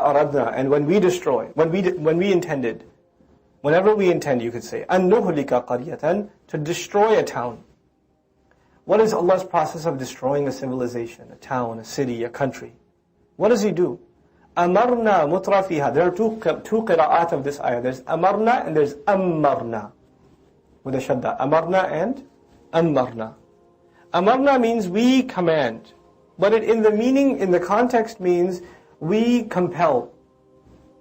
أَرَدْنَا, and when we destroy, when we intended, whenever we intend, you could say, أَن نُهْلِكَ قَرْيَةً, to destroy a town. What is Allah's process of destroying a civilization, a town, a city, a country? What does He do? أَمَرْنَا مُتْرَفِيهَا. There are two qira'at of this ayah. There's أَمَرْنَا and there's أَمَّرْنَا. With a shadda. أَمَرْنَا and أَمَّرْنَا. أَمَرْنَا means we command. But in the meaning, in the context means we compel.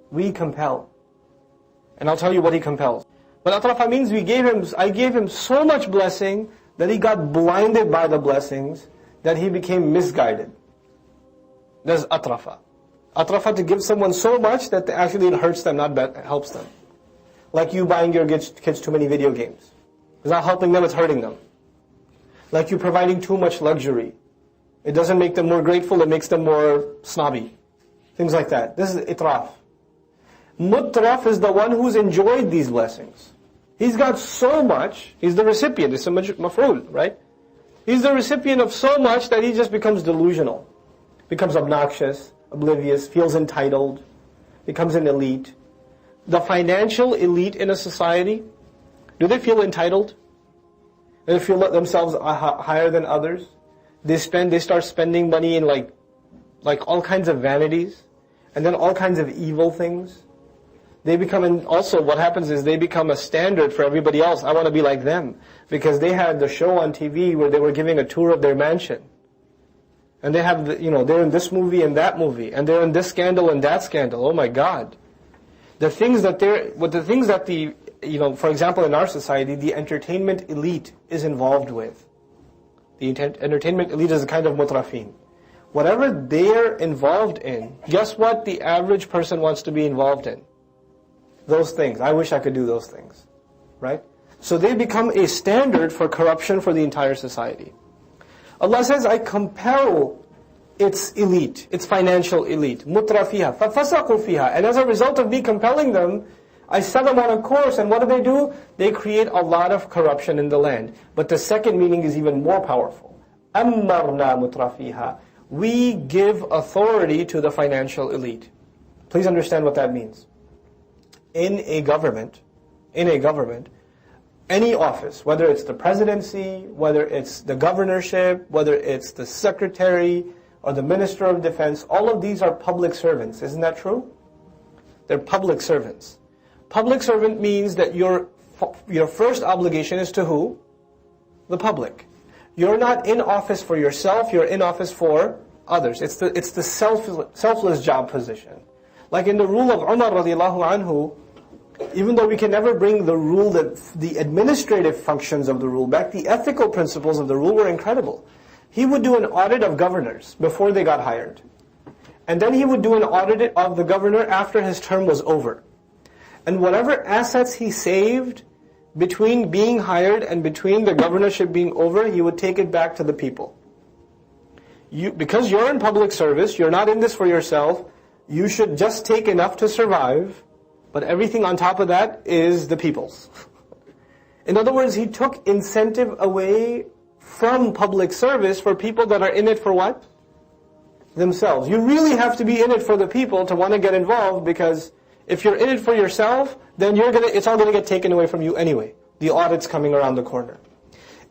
We compel. And I'll tell you what He compels. But atrafa means I gave him so much blessing that he got blinded by the blessings, that he became misguided. That's atrafa. Atrafa, to give someone so much that actually it hurts them, not helps them. Like you buying your kids too many video games. It's not helping them, it's hurting them. Like you providing too much luxury. It doesn't make them more grateful, it makes them more snobby. Things like that. This is itraf. Mutraf is the one who's enjoyed these blessings. He's got so much, he's the recipient, it's a maf'ul, right? He's the recipient of so much that he just becomes delusional. Becomes obnoxious, oblivious, feels entitled, becomes an elite. The financial elite in a society, do they feel entitled? Do they feel themselves higher than others? They start spending money in like all kinds of vanities, and then all kinds of evil things. They become, and also what happens is they become a standard for everybody else. I want to be like them. Because they had the show on TV where they were giving a tour of their mansion. And they have, they're in this movie and that movie. And they're in this scandal and that scandal. Oh my God. For example, in our society, the entertainment elite is involved with. The entertainment elite is a kind of mutrafin. Whatever they're involved in, guess what the average person wants to be involved in? Those things. I wish I could do those things. Right? So they become a standard for corruption for the entire society. Allah says, I compel its elite, its financial elite, mutrafiha, فَفَسَقُوا فِيهَا. And as a result of me compelling them, I set them on a course, and what do? They create a lot of corruption in the land. But the second meaning is even more powerful. أَمَّرْنَا مُتْرَفِيهَا. We give authority to the financial elite. Please understand what that means. In a government, any office, whether it's the presidency, whether it's the governorship, whether it's the secretary or the minister of defense, all of these are public servants. Isn't that true? They're public servants. Public servant means that your first obligation is to who? The public. You're not in office for yourself, you're in office for others. It's the selfless job position. Like in the rule of Umar radiallahu anhu, even though we can never bring the rule, the administrative functions of the rule back, the ethical principles of the rule were incredible. He would do an audit of governors before they got hired. And then he would do an audit of the governor after his term was over. And whatever assets he saved between being hired and between the governorship being over, he would take it back to the people. Because you're in public service, you're not in this for yourself, you should just take enough to survive, but everything on top of that is the people's. In other words, he took incentive away from public service for people that are in it for what? Themselves. You really have to be in it for the people to want to get involved, because if you're in it for yourself, then it's all going to get taken away from you anyway. The audit's coming around the corner.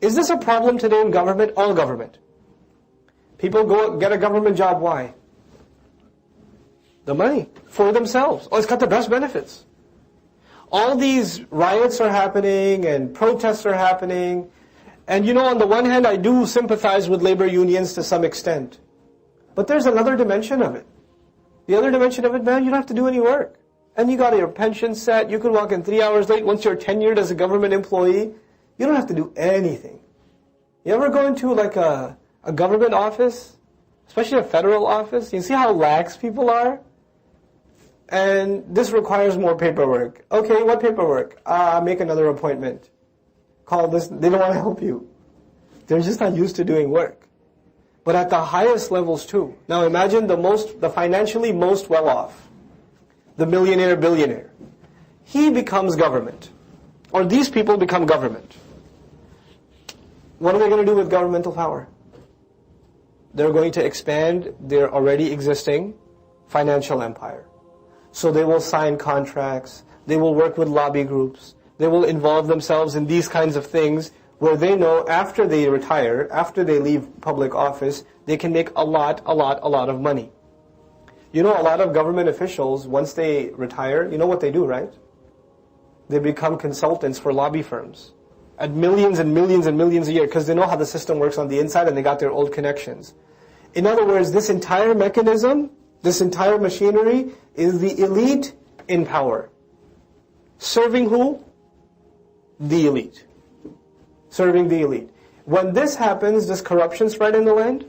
Is this a problem today in government? All government. People go get a government job, why? The money. For themselves. Oh, it's got the best benefits. All these riots are happening and protests are happening. And on the one hand, I do sympathize with labor unions to some extent. But there's another dimension of it. The other dimension of it, man, you don't have to do any work. And you got your pension set, you can walk in 3 hours late. Once you're tenured as a government employee, you don't have to do anything. You ever go into like a government office, especially a federal office, you see how lax people are? And this requires more paperwork. Okay, what paperwork? Make another appointment. Call this. They don't want to help you. They're just not used to doing work. But at the highest levels too. Now imagine the financially most well-off, the millionaire, billionaire. He becomes government. Or these people become government. What are they going to do with governmental power? They're going to expand their already existing financial empire. So they will sign contracts, they will work with lobby groups, they will involve themselves in these kinds of things where they know after they retire, after they leave public office, they can make a lot of money. You know, a lot of government officials, once they retire, you know what they do, right? They become consultants for lobby firms at millions and millions and millions a year because they know how the system works on the inside and they got their old connections. In other words, this entire mechanism, this entire machinery is the elite in power. Serving who? The elite. Serving the elite. When this happens, does corruption spread in the land?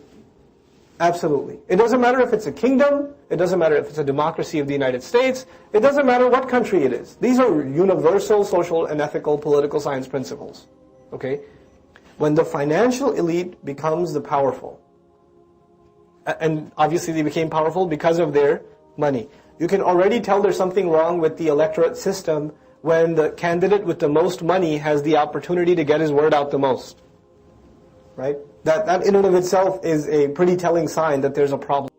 Absolutely. It doesn't matter if it's a kingdom, it doesn't matter if it's a democracy of the United States, it doesn't matter what country it is. These are universal social and ethical political science principles. Okay? When the financial elite becomes the powerful, and obviously they became powerful because of their money. You can already tell there's something wrong with the electorate system when the candidate with the most money has the opportunity to get his word out the most. Right? That in and of itself is a pretty telling sign that there's a problem.